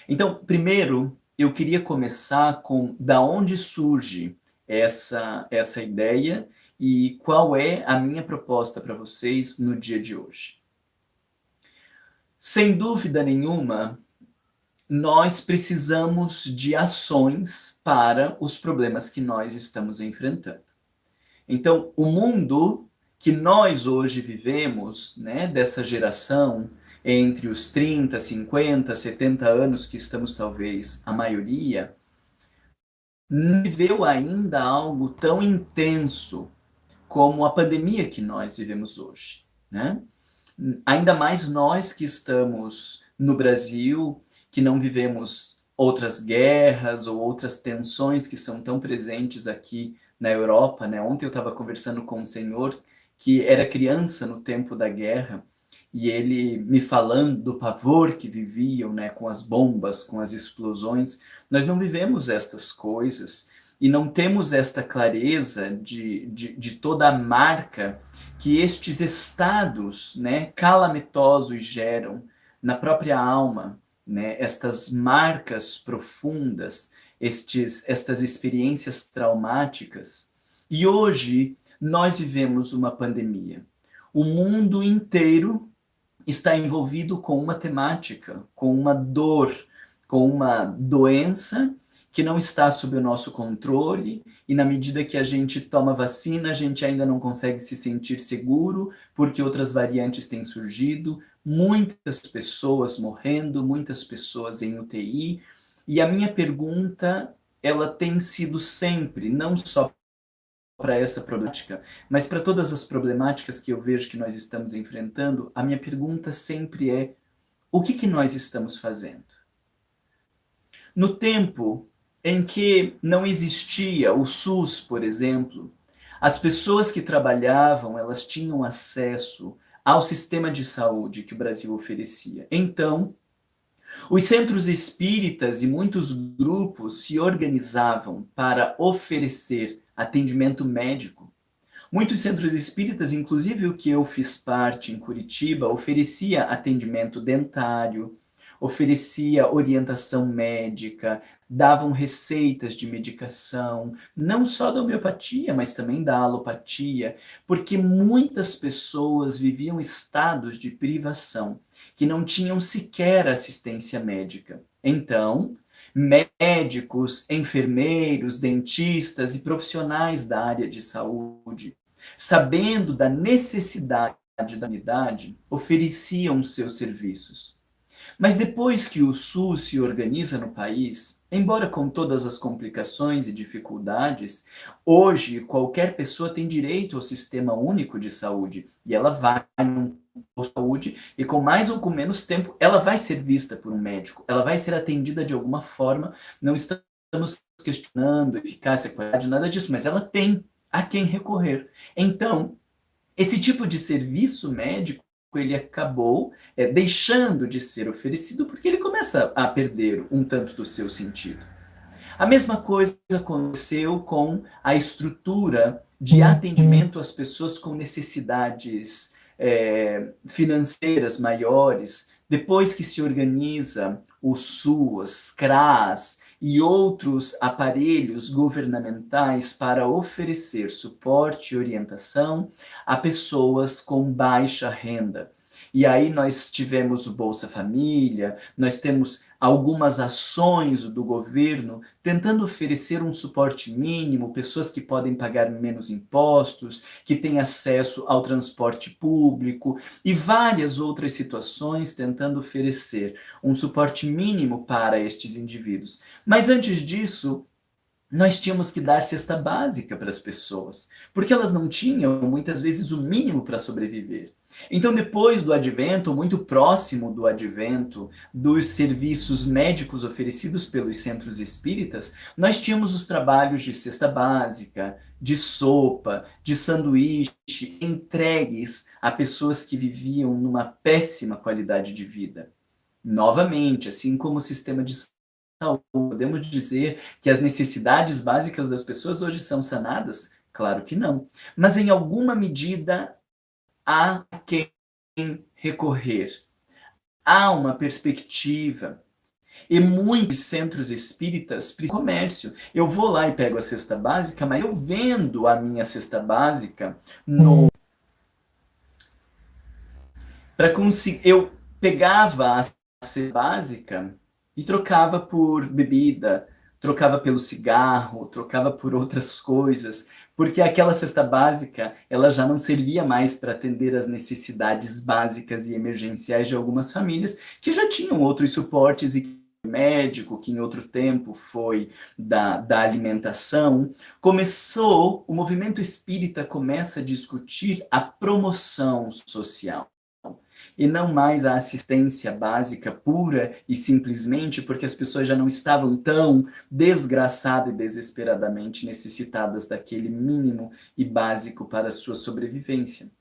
Então, primeiro, eu queria começar com da onde surge essa ideia e qual é a minha proposta para vocês no dia de hoje. Sem dúvida nenhuma, nós precisamos de ações para os problemas que nós estamos enfrentando. Então, o mundo que nós hoje vivemos, né, dessa geração, entre os 30, 50, 70 anos, que estamos talvez a maioria, não viveu ainda algo tão intenso como a pandemia que nós vivemos hoje, né? Ainda mais nós que estamos no Brasil, que não vivemos outras guerras ou outras tensões que são tão presentes aqui na Europa, né? Ontem eu estava conversando com um senhor que era criança no tempo da guerra e ele me falando do pavor que viviam, né, com as bombas, com as explosões. Nós não vivemos estas coisas e não temos esta clareza de toda a marca que estes estados, né, calamitosos geram na própria alma, né, estas marcas profundas, estas experiências traumáticas. E hoje nós vivemos uma pandemia. O mundo inteiro está envolvido com uma temática, com uma dor, com uma doença que não está sob o nosso controle, e na medida que a gente toma vacina, a gente ainda não consegue se sentir seguro, porque outras variantes têm surgido, muitas pessoas morrendo, muitas pessoas em UTI, e a minha pergunta, ela tem sido sempre, não só para essa problemática, mas para todas as problemáticas que eu vejo que nós estamos enfrentando, a minha pergunta sempre é: o que nós estamos fazendo? No tempo em que não existia o SUS, por exemplo, as pessoas que trabalhavam, elas tinham acesso ao sistema de saúde que o Brasil oferecia. Então, os centros espíritas e muitos grupos se organizavam para oferecer atendimento médico. Muitos centros espíritas, inclusive o que eu fiz parte em Curitiba, oferecia atendimento dentário, oferecia orientação médica, davam receitas de medicação, não só da homeopatia, mas também da alopatia, porque muitas pessoas viviam estados de privação, que não tinham sequer assistência médica. Então, médicos, enfermeiros, dentistas e profissionais da área de saúde, sabendo da necessidade da unidade, ofereciam seus serviços. Mas depois que o SUS se organiza no país, embora com todas as complicações e dificuldades, hoje qualquer pessoa tem direito ao Sistema Único de Saúde e ela vai num posto de saúde e com mais ou com menos tempo ela vai ser vista por um médico, ela vai ser atendida de alguma forma, não estamos questionando eficácia, qualidade, nada disso, mas ela tem a quem recorrer. Então, esse tipo de serviço médico ele acabou deixando de ser oferecido porque ele começa a perder um tanto do seu sentido. A mesma coisa aconteceu com a estrutura de atendimento às pessoas com necessidades financeiras maiores, depois que se organiza o SUS, CRAS e outros aparelhos governamentais para oferecer suporte e orientação a pessoas com baixa renda. E aí nós tivemos o Bolsa Família, nós temos algumas ações do governo tentando oferecer um suporte mínimo, pessoas que podem pagar menos impostos, que têm acesso ao transporte público e várias outras situações tentando oferecer um suporte mínimo para estes indivíduos. Mas antes disso, nós tínhamos que dar cesta básica para as pessoas, porque elas não tinham, muitas vezes, o mínimo para sobreviver. Então, depois do advento, muito próximo do advento, dos serviços médicos oferecidos pelos centros espíritas, nós tínhamos os trabalhos de cesta básica, de sopa, de sanduíche, entregues a pessoas que viviam numa péssima qualidade de vida. Novamente, assim como o sistema de saúde, podemos dizer que as necessidades básicas das pessoas hoje são sanadas? Claro que não. Mas em alguma medida há quem recorrer. Há uma perspectiva. E muitos centros espíritas comércio. Eu vou lá e pego a cesta básica, mas eu vendo a minha cesta básica no para conseguir. Eu pegava a cesta básica e trocava por bebida, trocava pelo cigarro, trocava por outras coisas, porque aquela cesta básica ela já não servia mais para atender as necessidades básicas e emergenciais de algumas famílias que já tinham outros suportes e médico, que em outro tempo foi da alimentação, o movimento espírita começa a discutir a promoção social e não mais a assistência básica pura e simplesmente porque as pessoas já não estavam tão desgraçada e desesperadamente necessitadas daquele mínimo e básico para a sua sobrevivência.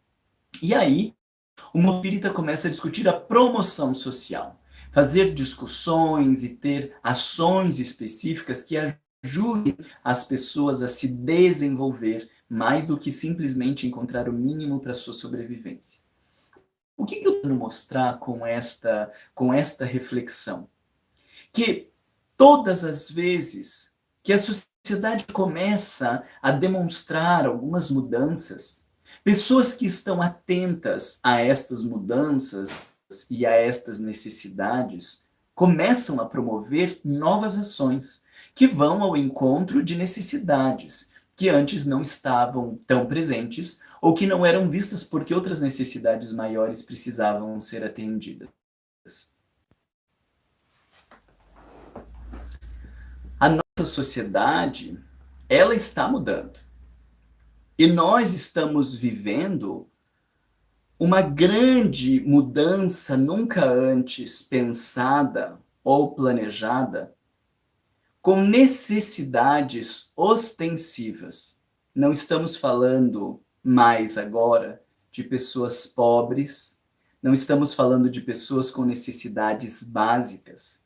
E aí, o espírita começa a discutir a promoção social, fazer discussões e ter ações específicas que ajudem as pessoas a se desenvolver mais do que simplesmente encontrar o mínimo para a sua sobrevivência. O que eu quero mostrar com esta reflexão? Que todas as vezes que a sociedade começa a demonstrar algumas mudanças, pessoas que estão atentas a estas mudanças e a estas necessidades começam a promover novas ações que vão ao encontro de necessidades que antes não estavam tão presentes ou que não eram vistas porque outras necessidades maiores precisavam ser atendidas. A nossa sociedade, ela está mudando. E nós estamos vivendo uma grande mudança nunca antes pensada ou planejada, com necessidades ostensivas. Não estamos falando mais agora de pessoas pobres, não estamos falando de pessoas com necessidades básicas.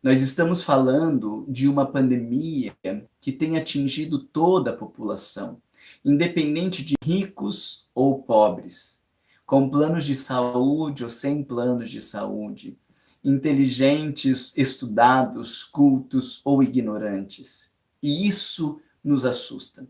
Nós estamos falando de uma pandemia que tem atingido toda a população, independente de ricos ou pobres, com planos de saúde ou sem planos de saúde, inteligentes, estudados, cultos ou ignorantes. E isso nos assusta.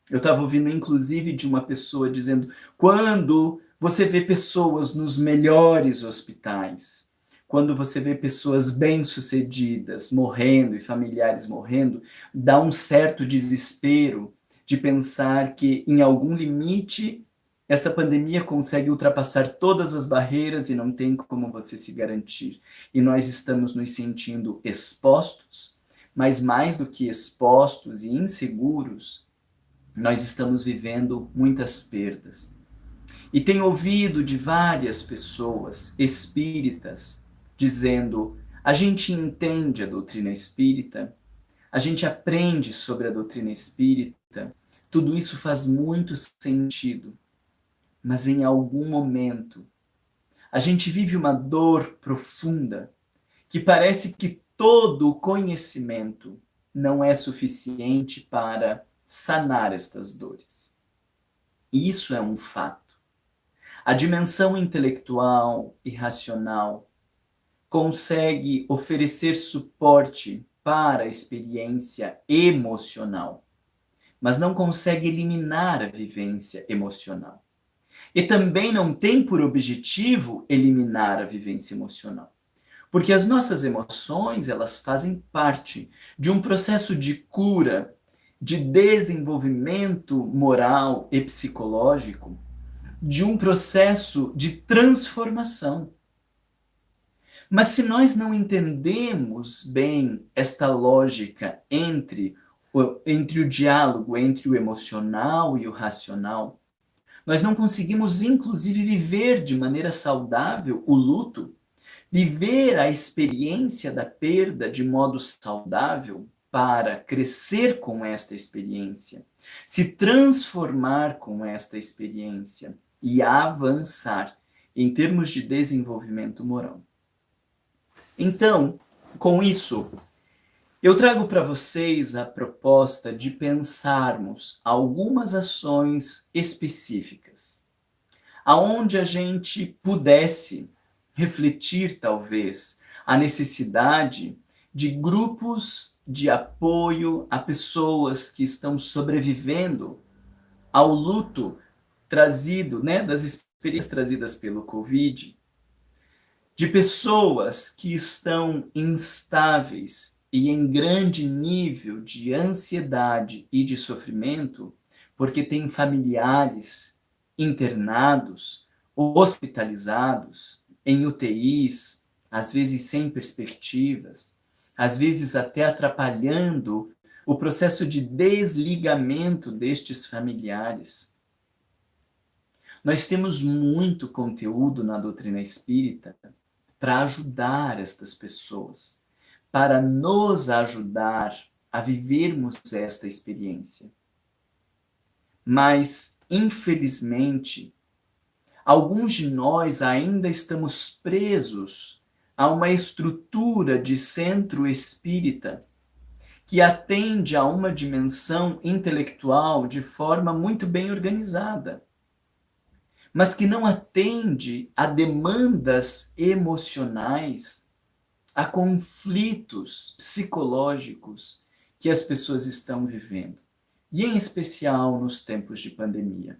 Eu estava ouvindo, inclusive, de uma pessoa dizendo: quando você vê pessoas nos melhores hospitais, quando você vê pessoas bem-sucedidas morrendo e familiares morrendo, dá um certo desespero de pensar que, em algum limite, essa pandemia consegue ultrapassar todas as barreiras e não tem como você se garantir. E nós estamos nos sentindo expostos, mas mais do que expostos e inseguros, nós estamos vivendo muitas perdas. E tenho ouvido de várias pessoas espíritas dizendo: a gente entende a doutrina espírita, a gente aprende sobre a doutrina espírita, tudo isso faz muito sentido, mas em algum momento a gente vive uma dor profunda que parece que todo o conhecimento não é suficiente para sanar estas dores. E isso é um fato. A dimensão intelectual e racional consegue oferecer suporte para a experiência emocional, mas não consegue eliminar a vivência emocional. E também não tem por objetivo eliminar a vivência emocional. Porque as nossas emoções, elas fazem parte de um processo de cura, de desenvolvimento moral e psicológico, de um processo de transformação. Mas se nós não entendemos bem esta lógica entre entre o diálogo entre o emocional e o racional, nós não conseguimos, inclusive, viver de maneira saudável o luto, viver a experiência da perda de modo saudável para crescer com esta experiência, se transformar com esta experiência e avançar em termos de desenvolvimento moral. Então, com isso, eu trago para vocês a proposta de pensarmos algumas ações específicas, aonde a gente pudesse refletir, talvez, a necessidade de grupos de apoio a pessoas que estão sobrevivendo ao luto trazido, né, das experiências trazidas pelo Covid, de pessoas que estão instáveis e em grande nível de ansiedade e de sofrimento, porque têm familiares internados ou hospitalizados em UTIs, às vezes sem perspectivas, às vezes até atrapalhando o processo de desligamento destes familiares. Nós temos muito conteúdo na doutrina espírita para ajudar estas pessoas, para nos ajudar a vivermos esta experiência. Mas, infelizmente, alguns de nós ainda estamos presos a uma estrutura de centro espírita que atende a uma dimensão intelectual de forma muito bem organizada, mas que não atende a demandas emocionais, a conflitos psicológicos que as pessoas estão vivendo, e em especial nos tempos de pandemia.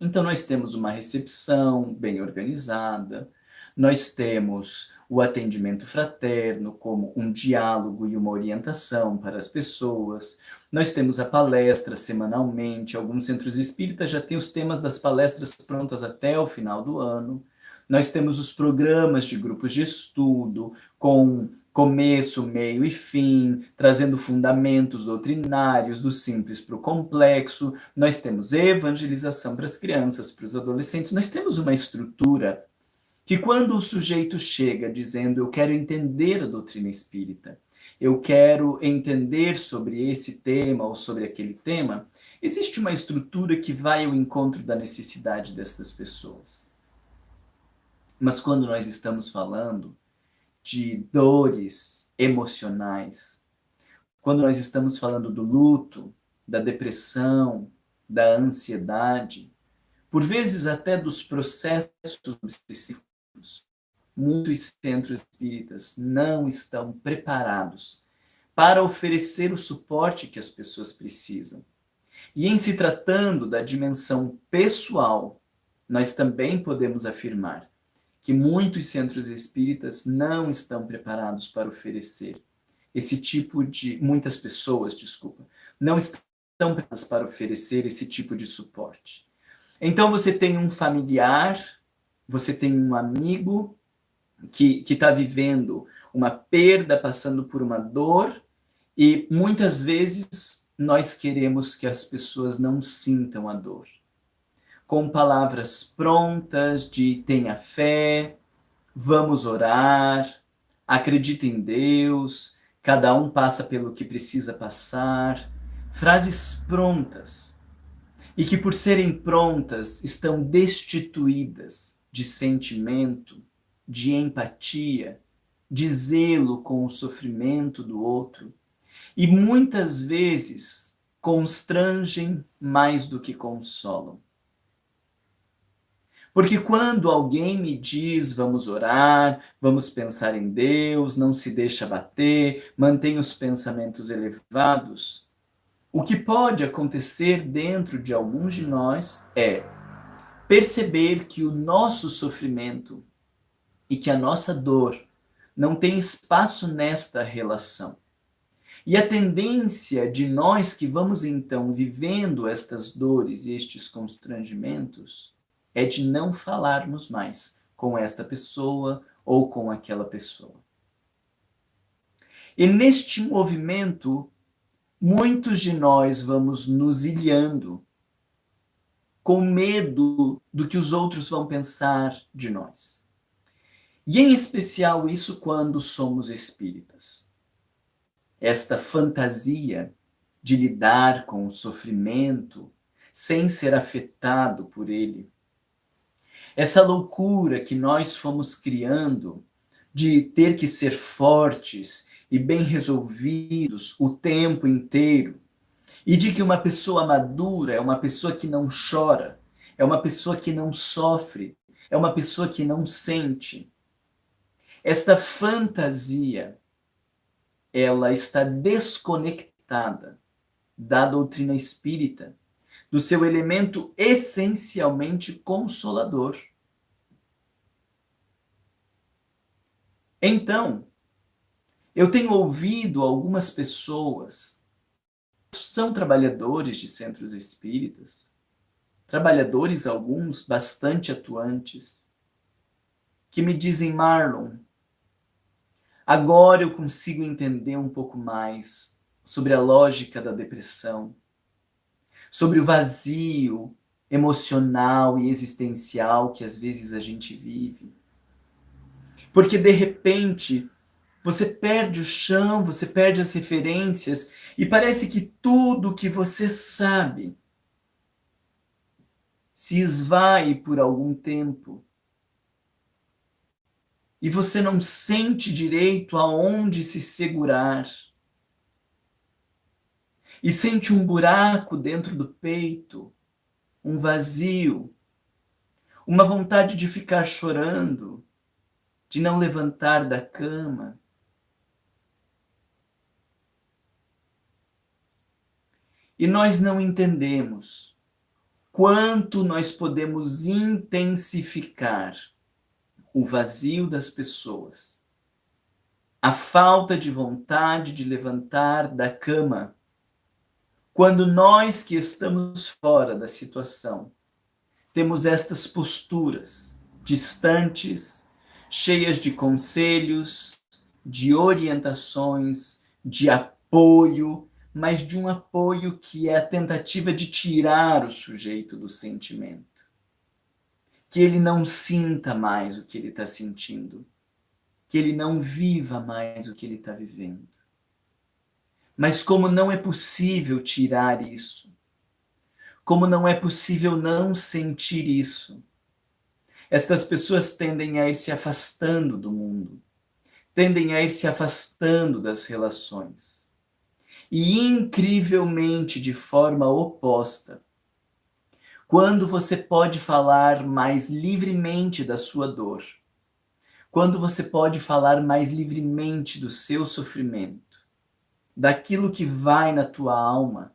Então nós temos uma recepção bem organizada, nós temos o atendimento fraterno como um diálogo e uma orientação para as pessoas, nós temos a palestra semanalmente, alguns centros espíritas já têm os temas das palestras prontas até o final do ano, nós temos os programas de grupos de estudo, com começo, meio e fim, trazendo fundamentos doutrinários do simples para o complexo, nós temos evangelização para as crianças, para os adolescentes, nós temos uma estrutura que quando o sujeito chega dizendo eu quero entender a doutrina espírita, eu quero entender sobre esse tema ou sobre aquele tema, existe uma estrutura que vai ao encontro da necessidade dessas pessoas. Mas quando nós estamos falando de dores emocionais, quando nós estamos falando do luto, da depressão, da ansiedade, por vezes até dos processos obsessivos, muitos centros espíritas não estão preparados para oferecer o suporte que as pessoas precisam. E em se tratando da dimensão pessoal, nós também podemos afirmar que muitos centros espíritas não estão preparados para oferecer esse tipo de... Muitas pessoas, desculpa, não estão preparadas para oferecer esse tipo de suporte. Então você tem um familiar, você tem um amigo que está vivendo uma perda, passando por uma dor, e muitas vezes nós queremos que as pessoas não sintam a dor. Com palavras prontas de tenha fé, vamos orar, acredita em Deus, cada um passa pelo que precisa passar. Frases prontas e que por serem prontas estão destituídas de sentimento, de empatia, de zelo com o sofrimento do outro e muitas vezes constrangem mais do que consolam. Porque quando alguém me diz, vamos orar, vamos pensar em Deus, não se deixa abater, mantém os pensamentos elevados, o que pode acontecer dentro de alguns de nós é perceber que o nosso sofrimento e que a nossa dor não tem espaço nesta relação. E a tendência de nós que vamos então vivendo estas dores e estes constrangimentos é de não falarmos mais com esta pessoa ou com aquela pessoa. E neste movimento, muitos de nós vamos nos ilhando com medo do que os outros vão pensar de nós. E em especial isso quando somos espíritas. Esta fantasia de lidar com o sofrimento sem ser afetado por ele. Essa loucura que nós fomos criando de ter que ser fortes e bem resolvidos o tempo inteiro, e de que uma pessoa madura é uma pessoa que não chora, é uma pessoa que não sofre, é uma pessoa que não sente. Esta fantasia, ela está desconectada da doutrina espírita, do seu elemento essencialmente consolador. Então, eu tenho ouvido algumas pessoas, são trabalhadores de centros espíritas, trabalhadores alguns bastante atuantes, que me dizem: Marlon, agora eu consigo entender um pouco mais sobre a lógica da depressão, sobre o vazio emocional e existencial que às vezes a gente vive. Porque de repente você perde o chão, você perde as referências e parece que tudo que você sabe se esvai por algum tempo. E você não sente direito aonde se segurar. E sente um buraco dentro do peito, um vazio, uma vontade de ficar chorando, de não levantar da cama. E nós não entendemos quanto nós podemos intensificar o vazio das pessoas, a falta de vontade de levantar da cama, quando nós que estamos fora da situação temos estas posturas distantes, cheias de conselhos, de orientações, de apoio, mas de um apoio que é a tentativa de tirar o sujeito do sentimento. Que ele não sinta mais o que ele está sentindo, que ele não viva mais o que ele está vivendo. Mas como não é possível tirar isso, como não é possível não sentir isso, estas pessoas tendem a ir se afastando do mundo, tendem a ir se afastando das relações. E incrivelmente de forma oposta, quando você pode falar mais livremente da sua dor, quando você pode falar mais livremente do seu sofrimento, daquilo que vai na tua alma,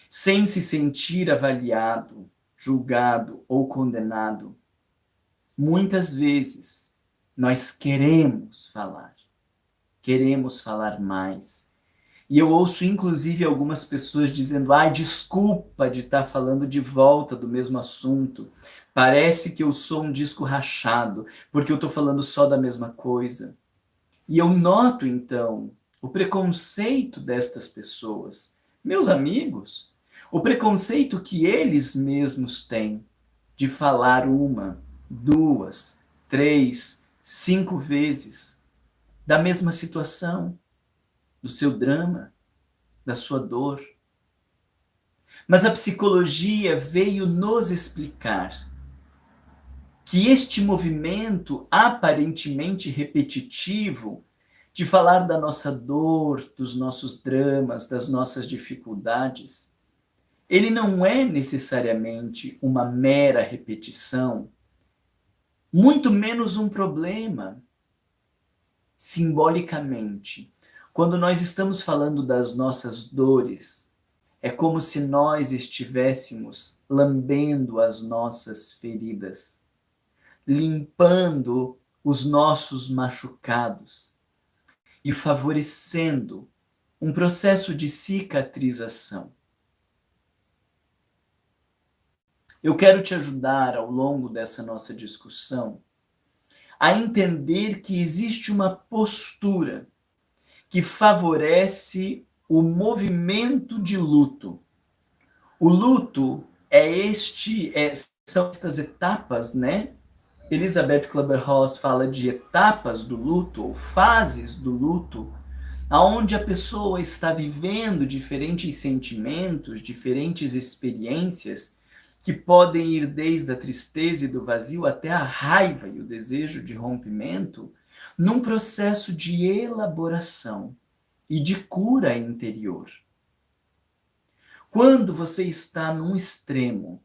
sem se sentir avaliado, julgado ou condenado, muitas vezes nós queremos falar mais. E eu ouço inclusive algumas pessoas dizendo: ai, desculpa de estar falando de volta do mesmo assunto, parece que eu sou um disco rachado, porque eu estou falando só da mesma coisa. E eu noto então o preconceito destas pessoas, meus amigos, o preconceito que eles mesmos têm de falar uma, duas, três, cinco vezes da mesma situação, do seu drama, da sua dor. Mas a psicologia veio nos explicar que este movimento aparentemente repetitivo de falar da nossa dor, dos nossos dramas, das nossas dificuldades, ele não é necessariamente uma mera repetição, muito menos um problema. Simbolicamente, quando nós estamos falando das nossas dores, é como se nós estivéssemos lambendo as nossas feridas, limpando os nossos machucados e favorecendo um processo de cicatrização. Eu quero te ajudar ao longo dessa nossa discussão a entender que existe uma postura que favorece o movimento de luto. O luto são estas etapas, né? Elizabeth Kübler-Ross fala de etapas do luto, ou fases do luto, aonde a pessoa está vivendo diferentes sentimentos, diferentes experiências, que podem ir desde a tristeza e do vazio até a raiva e o desejo de rompimento, num processo de elaboração e de cura interior. Quando você está num extremo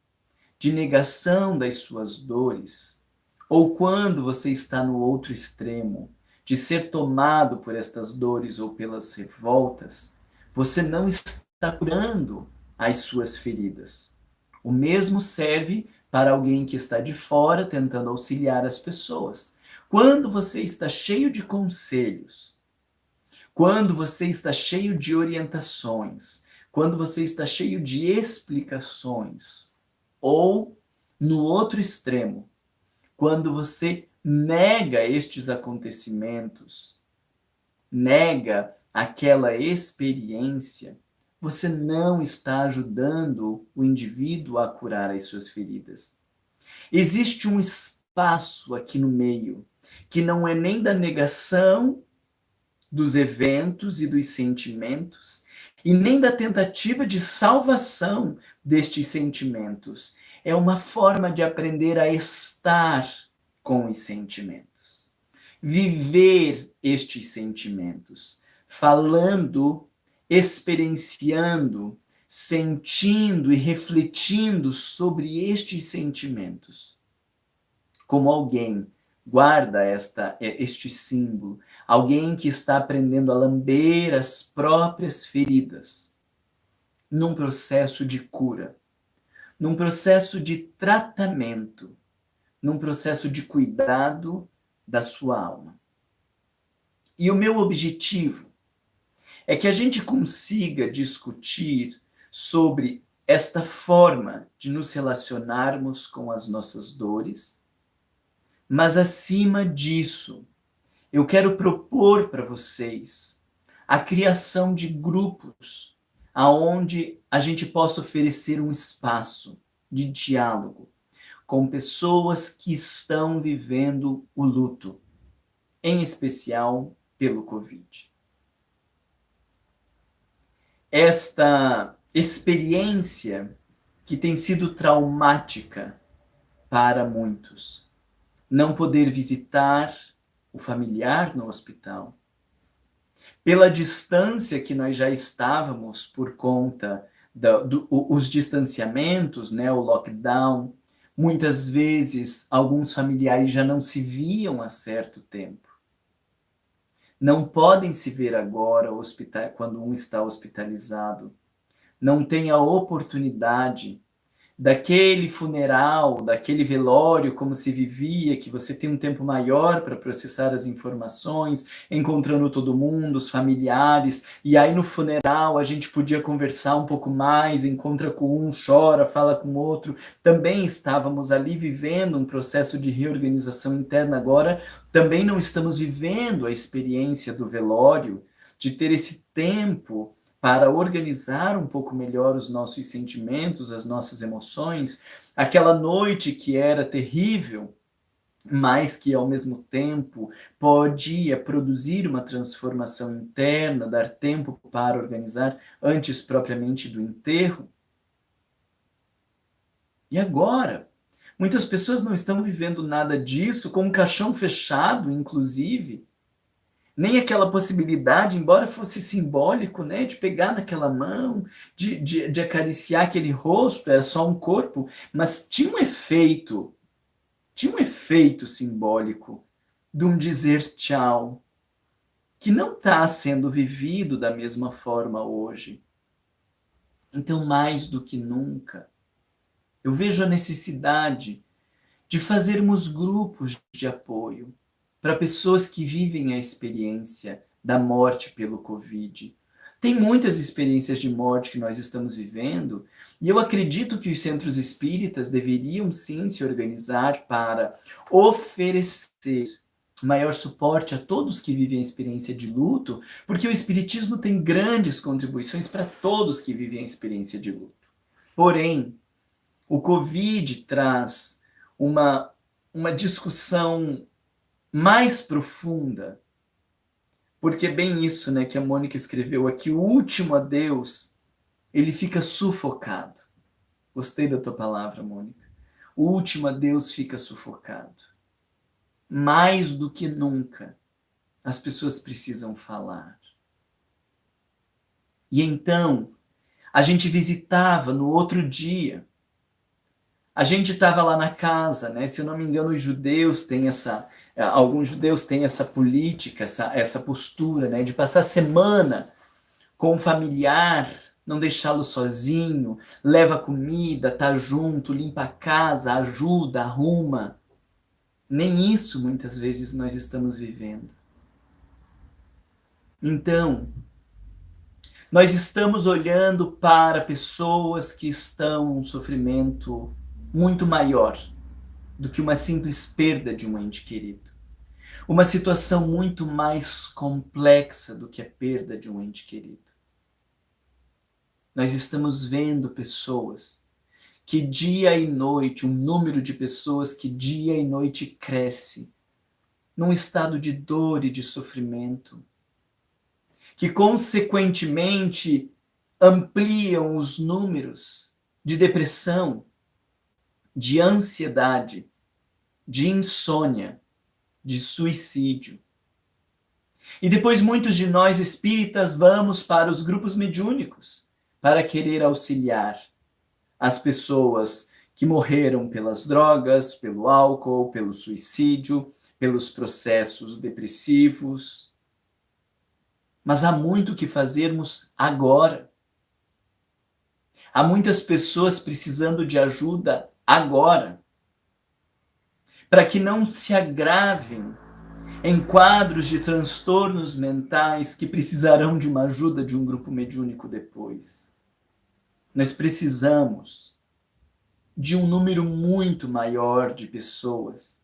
de negação das suas dores, ou quando você está no outro extremo, de ser tomado por estas dores ou pelas revoltas, você não está curando as suas feridas. O mesmo serve para alguém que está de fora tentando auxiliar as pessoas. Quando você está cheio de conselhos, quando você está cheio de orientações, quando você está cheio de explicações, ou no outro extremo, quando você nega estes acontecimentos, nega aquela experiência, você não está ajudando o indivíduo a curar as suas feridas. Existe um espaço aqui no meio, que não é nem da negação dos eventos e dos sentimentos, e nem da tentativa de salvação destes sentimentos. É uma forma de aprender a estar com os sentimentos. Viver estes sentimentos, falando, experienciando, sentindo e refletindo sobre estes sentimentos. Como alguém guarda este símbolo, alguém que está aprendendo a lamber as próprias feridas, num processo de cura, num processo de tratamento, num processo de cuidado da sua alma. E o meu objetivo é que a gente consiga discutir sobre esta forma de nos relacionarmos com as nossas dores, mas acima disso, eu quero propor para vocês a criação de grupos aonde a gente possa oferecer um espaço de diálogo com pessoas que estão vivendo o luto, em especial pelo Covid. Esta experiência que tem sido traumática para muitos, não poder visitar o familiar no hospital, pela distância que nós já estávamos por conta dos distanciamentos, né, o lockdown, muitas vezes alguns familiares já não se viam há certo tempo. Não podem se ver agora quando um está hospitalizado. Não tem a oportunidade daquele funeral, daquele velório, como se vivia, que você tem um tempo maior para processar as informações, encontrando todo mundo, os familiares, e aí no funeral a gente podia conversar um pouco mais, encontra com um, chora, fala com o outro. Também estávamos ali vivendo um processo de reorganização interna agora, também não estamos vivendo a experiência do velório, de ter esse tempo para organizar um pouco melhor os nossos sentimentos, as nossas emoções, aquela noite que era terrível, mas que ao mesmo tempo podia produzir uma transformação interna, dar tempo para organizar antes propriamente do enterro. E agora? Muitas pessoas não estão vivendo nada disso, com um caixão fechado, inclusive, nem aquela possibilidade, embora fosse simbólico, né, de pegar naquela mão, de acariciar aquele rosto, era só um corpo, mas tinha um efeito simbólico de um dizer tchau, que não está sendo vivido da mesma forma hoje. Então, mais do que nunca, eu vejo a necessidade de fazermos grupos de apoio para pessoas que vivem a experiência da morte pelo Covid. Tem muitas experiências de morte que nós estamos vivendo, e eu acredito que os centros espíritas deveriam sim se organizar para oferecer maior suporte a todos que vivem a experiência de luto, porque o Espiritismo tem grandes contribuições para todos que vivem a experiência de luto. Porém, o Covid traz uma discussão mais profunda, porque é bem isso, né, que a Mônica escreveu aqui, o último adeus, ele fica sufocado. Gostei da tua palavra, Mônica. O último adeus fica sufocado. Mais do que nunca, as pessoas precisam falar. E então, a gente visitava no outro dia, a gente estava lá na casa, né? Se eu não me engano, os judeus têm alguns judeus têm essa política, essa postura, né? De passar a semana com um familiar, não deixá-lo sozinho, leva comida, tá junto, limpa a casa, ajuda, arruma. Nem isso muitas vezes nós estamos vivendo. Então, nós estamos olhando para pessoas que estão em um sofrimento muito maior do que uma simples perda de um ente querido. Uma situação muito mais complexa do que a perda de um ente querido. Nós estamos vendo pessoas que dia e noite, um número de pessoas que dia e noite cresce num estado de dor e de sofrimento, que consequentemente ampliam os números de depressão, de ansiedade, de insônia, de suicídio. E depois muitos de nós espíritas vamos para os grupos mediúnicos para querer auxiliar as pessoas que morreram pelas drogas, pelo álcool, pelo suicídio, pelos processos depressivos. Mas há muito que fazermos agora. Há muitas pessoas precisando de ajuda agora, para que não se agravem em quadros de transtornos mentais que precisarão de uma ajuda de um grupo mediúnico depois. Nós precisamos de um número muito maior de pessoas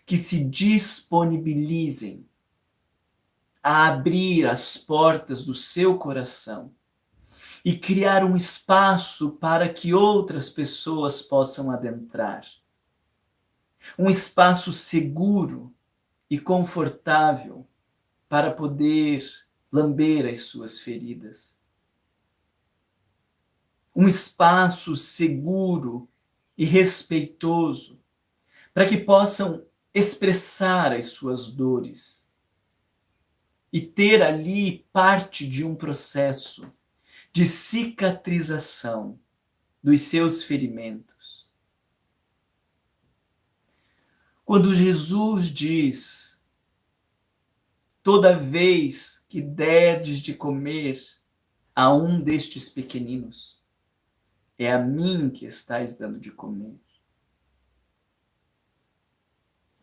que se disponibilizem a abrir as portas do seu coração e criar um espaço para que outras pessoas possam adentrar. Um espaço seguro e confortável para poder lamber as suas feridas. Um espaço seguro e respeitoso para que possam expressar as suas dores e ter ali parte de um processo de cicatrização dos seus ferimentos. Quando Jesus diz: toda vez que derdes de comer a um destes pequeninos, é a mim que estais dando de comer.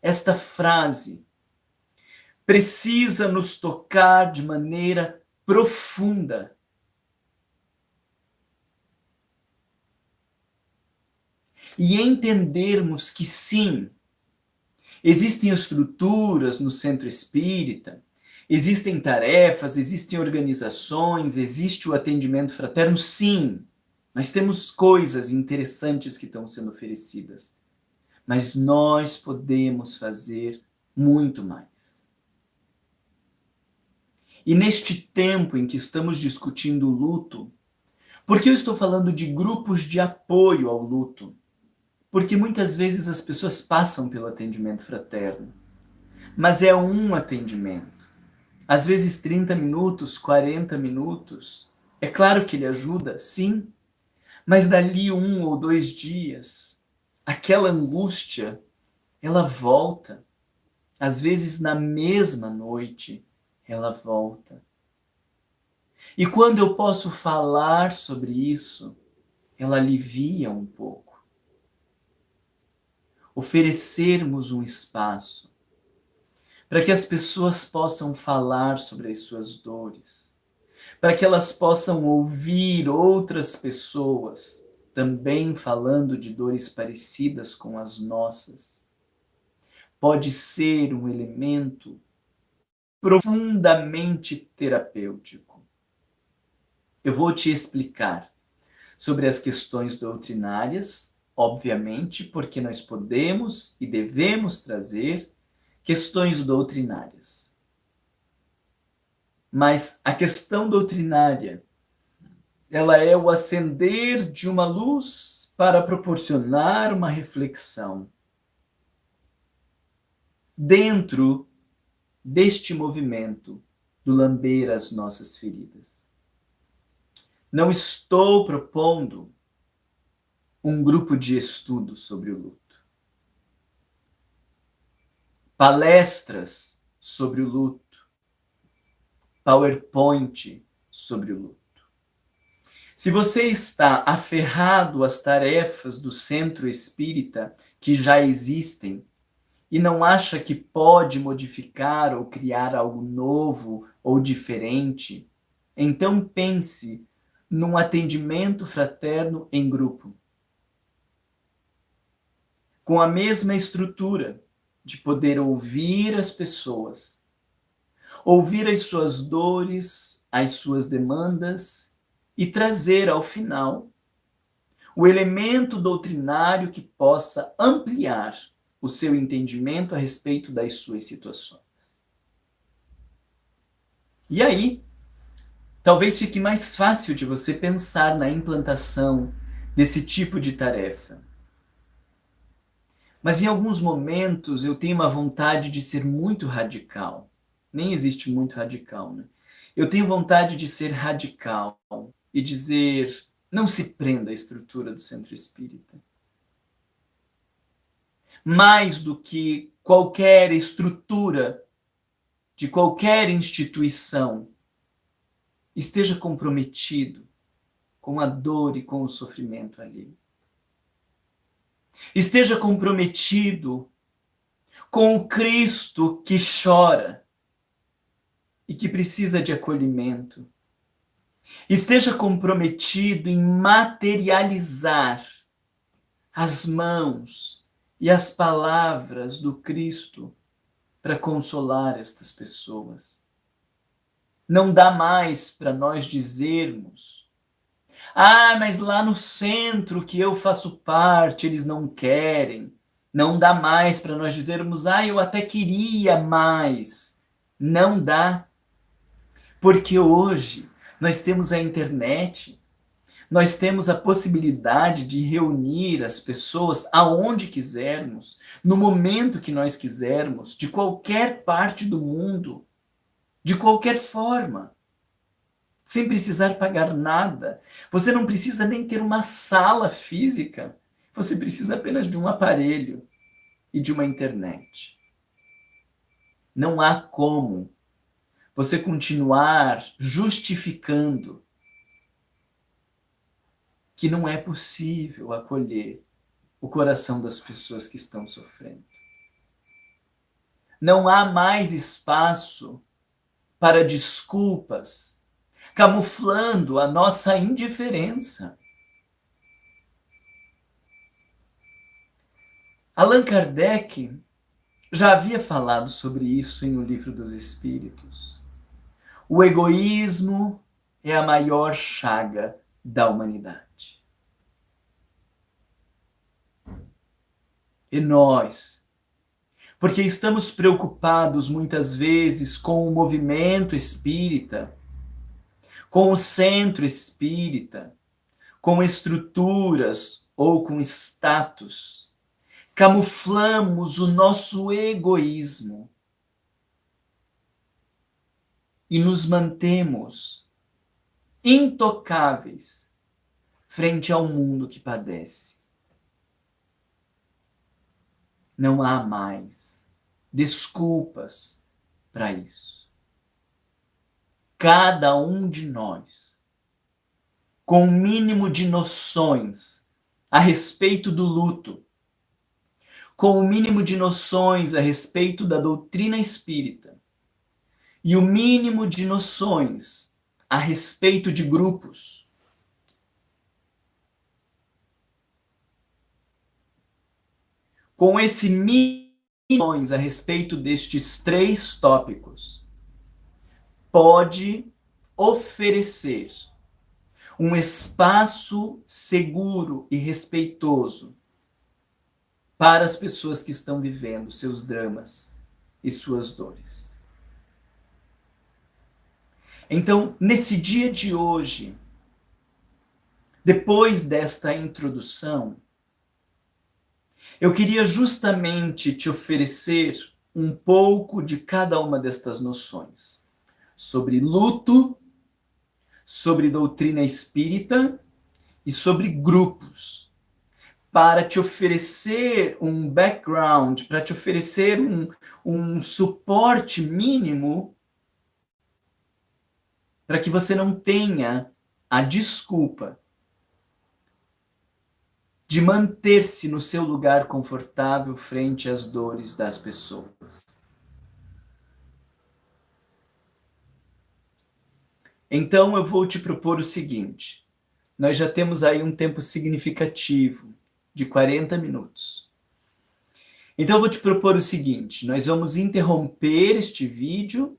Esta frase precisa nos tocar de maneira profunda. E entendermos que sim, existem estruturas no centro espírita, existem tarefas, existem organizações, existe o atendimento fraterno, sim. Nós temos coisas interessantes que estão sendo oferecidas. Mas nós podemos fazer muito mais. E neste tempo em que estamos discutindo o luto, por que eu estou falando de grupos de apoio ao luto? Porque muitas vezes as pessoas passam pelo atendimento fraterno, mas é um atendimento. Às vezes 30 minutos, 40 minutos. É claro que ele ajuda, sim, mas dali 1 ou 2 dias, aquela angústia, ela volta. Às vezes na mesma noite, ela volta. E quando eu posso falar sobre isso, ela alivia um pouco. Oferecermos um espaço para que as pessoas possam falar sobre as suas dores, para que elas possam ouvir outras pessoas também falando de dores parecidas com as nossas, pode ser um elemento profundamente terapêutico. Eu vou te explicar sobre as questões doutrinárias, obviamente, porque nós podemos e devemos trazer questões doutrinárias. Mas a questão doutrinária, ela é o acender de uma luz para proporcionar uma reflexão dentro deste movimento do lamber as nossas feridas. Não estou propondo um grupo de estudo sobre o luto. Palestras sobre o luto. PowerPoint sobre o luto. Se você está aferrado às tarefas do centro espírita que já existem e não acha que pode modificar ou criar algo novo ou diferente, então pense num atendimento fraterno em grupo, com a mesma estrutura de poder ouvir as pessoas, ouvir as suas dores, as suas demandas e trazer ao final o elemento doutrinário que possa ampliar o seu entendimento a respeito das suas situações. E aí, talvez fique mais fácil de você pensar na implantação desse tipo de tarefa. Mas em alguns momentos eu tenho uma vontade de ser muito radical. Nem existe muito radical, né? Eu tenho vontade de ser radical e dizer: não se prenda à estrutura do centro espírita. Mais do que qualquer estrutura de qualquer instituição, esteja comprometido com a dor e com o sofrimento ali. Esteja comprometido com o Cristo que chora e que precisa de acolhimento. Esteja comprometido em materializar as mãos e as palavras do Cristo para consolar estas pessoas. Não dá mais para nós dizermos: ah, mas lá no centro que eu faço parte, eles não querem. Não dá mais para nós dizermos: ah, eu até queria mais. Não dá. Porque hoje nós temos a internet, nós temos a possibilidade de reunir as pessoas aonde quisermos, no momento que nós quisermos, de qualquer parte do mundo, de qualquer forma, sem precisar pagar nada. Você não precisa nem ter uma sala física, você precisa apenas de um aparelho e de uma internet. Não há como você continuar justificando que não é possível acolher o coração das pessoas que estão sofrendo. Não há mais espaço para desculpas, camuflando a nossa indiferença. Allan Kardec já havia falado sobre isso em O Livro dos Espíritos. O egoísmo é a maior chaga da humanidade. E nós, porque estamos preocupados muitas vezes com o movimento espírita, com o centro espírita, com estruturas ou com status, camuflamos o nosso egoísmo e nos mantemos intocáveis frente ao mundo que padece. Não há mais desculpas para isso. Cada um de nós, com o mínimo de noções a respeito do luto, com o mínimo de noções a respeito da doutrina espírita e o mínimo de noções a respeito de grupos, com esse mínimo a respeito destes 3 tópicos pode oferecer um espaço seguro e respeitoso para as pessoas que estão vivendo seus dramas e suas dores. Então, nesse dia de hoje, depois desta introdução, eu queria justamente te oferecer um pouco de cada uma destas noções. Sobre luto, sobre doutrina espírita e sobre grupos. Para te oferecer um background, para te oferecer um suporte mínimo para que você não tenha a desculpa de manter-se no seu lugar confortável frente às dores das pessoas. Então eu vou te propor o seguinte: nós já temos aí um tempo significativo de 40 minutos. Então eu vou te propor o seguinte: nós vamos interromper este vídeo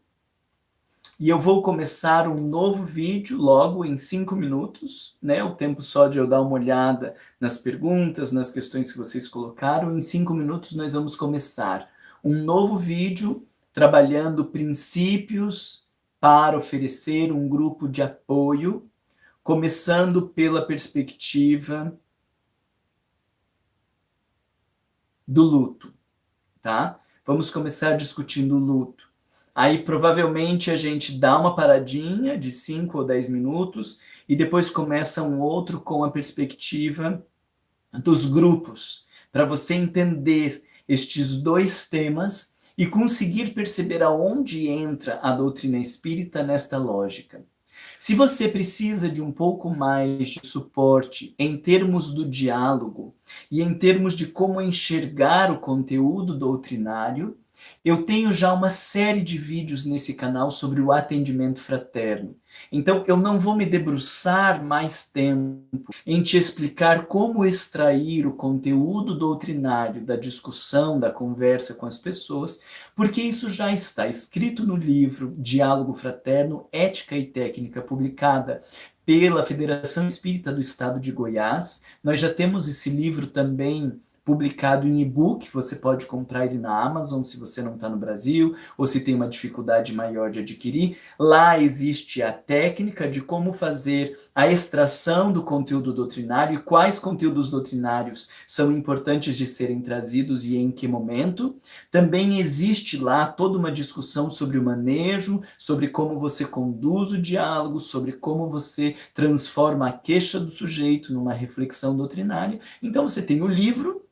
e eu vou começar um novo vídeo logo em 5 minutos, né? O tempo só de eu dar uma olhada nas perguntas, nas questões que vocês colocaram. Em 5 minutos nós vamos começar um novo vídeo trabalhando princípios para oferecer um grupo de apoio, começando pela perspectiva do luto, tá? Vamos começar discutindo o luto. Aí provavelmente a gente dá uma paradinha de 5 ou 10 minutos e depois começa um outro com a perspectiva dos grupos, para você entender estes 2 temas e conseguir perceber aonde entra a doutrina espírita nesta lógica. Se você precisa de um pouco mais de suporte em termos do diálogo e em termos de como enxergar o conteúdo doutrinário, eu tenho já uma série de vídeos nesse canal sobre o atendimento fraterno. Então, eu não vou me debruçar mais tempo em te explicar como extrair o conteúdo doutrinário da discussão, da conversa com as pessoas, porque isso já está escrito no livro Diálogo Fraterno, Ética e Técnica, publicada pela Federação Espírita do Estado de Goiás. Nós já temos esse livro também publicado em e-book, você pode comprar ele na Amazon se você não está no Brasil ou se tem uma dificuldade maior de adquirir. Lá existe a técnica de como fazer a extração do conteúdo doutrinário e quais conteúdos doutrinários são importantes de serem trazidos e em que momento. Também existe lá toda uma discussão sobre o manejo, sobre como você conduz o diálogo, sobre como você transforma a queixa do sujeito numa reflexão doutrinária. Então você tem o livro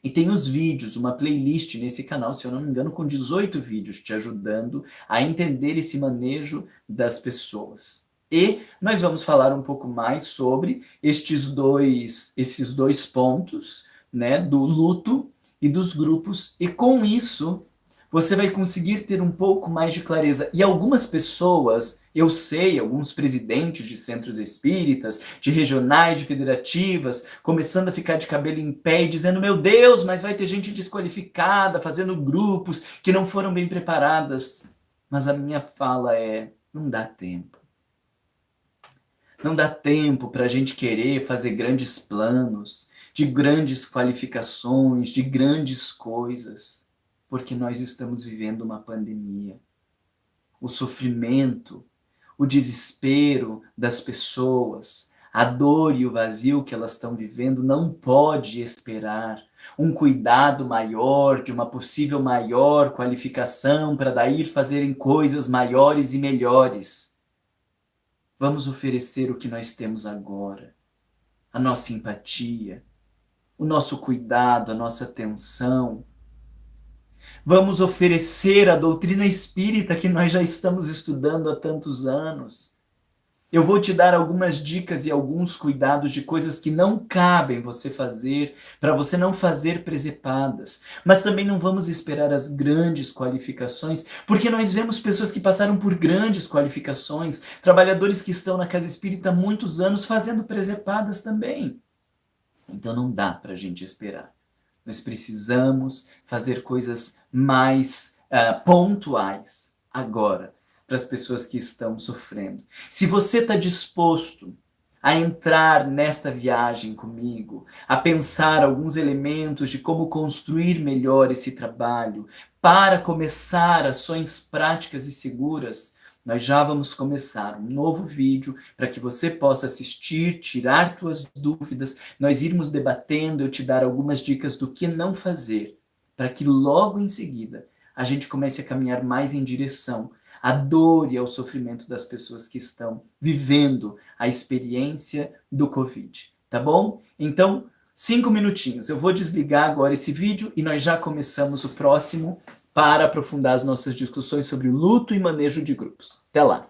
e tem os vídeos, uma playlist nesse canal, se eu não me engano, com 18 vídeos te ajudando a entender esse manejo das pessoas. E nós vamos falar um pouco mais sobre esses dois pontos, né, do luto e dos grupos, e com isso você vai conseguir ter um pouco mais de clareza. E algumas pessoas, eu sei, alguns presidentes de centros espíritas, de regionais, de federativas, começando a ficar de cabelo em pé e dizendo: meu Deus, mas vai ter gente desqualificada, fazendo grupos que não foram bem preparadas. Mas a minha fala é: não dá tempo. Não dá tempo para a gente querer fazer grandes planos, de grandes qualificações, de grandes coisas, porque nós estamos vivendo uma pandemia. O sofrimento, o desespero das pessoas, a dor e o vazio que elas estão vivendo não pode esperar um cuidado maior, de uma possível maior qualificação para daí fazerem coisas maiores e melhores. Vamos oferecer o que nós temos agora, a nossa empatia, o nosso cuidado, a nossa atenção. Vamos oferecer a doutrina espírita que nós já estamos estudando há tantos anos. Eu vou te dar algumas dicas e alguns cuidados de coisas que não cabem você fazer, para você não fazer presepadas. Mas também não vamos esperar as grandes qualificações, porque nós vemos pessoas que passaram por grandes qualificações, trabalhadores que estão na casa espírita há muitos anos fazendo presepadas também. Então não dá para a gente esperar. Nós precisamos fazer coisas mais pontuais agora para as pessoas que estão sofrendo. Se você está disposto a entrar nesta viagem comigo, a pensar alguns elementos de como construir melhor esse trabalho, para começar ações práticas e seguras, nós já vamos começar um novo vídeo para que você possa assistir, tirar suas dúvidas, nós irmos debatendo, eu te dar algumas dicas do que não fazer, para que logo em seguida a gente comece a caminhar mais em direção à dor e ao sofrimento das pessoas que estão vivendo a experiência do Covid, tá bom? Então, 5 minutinhos. Eu vou desligar agora esse vídeo e nós já começamos o próximo para aprofundar as nossas discussões sobre o luto e manejo de grupos. Até lá!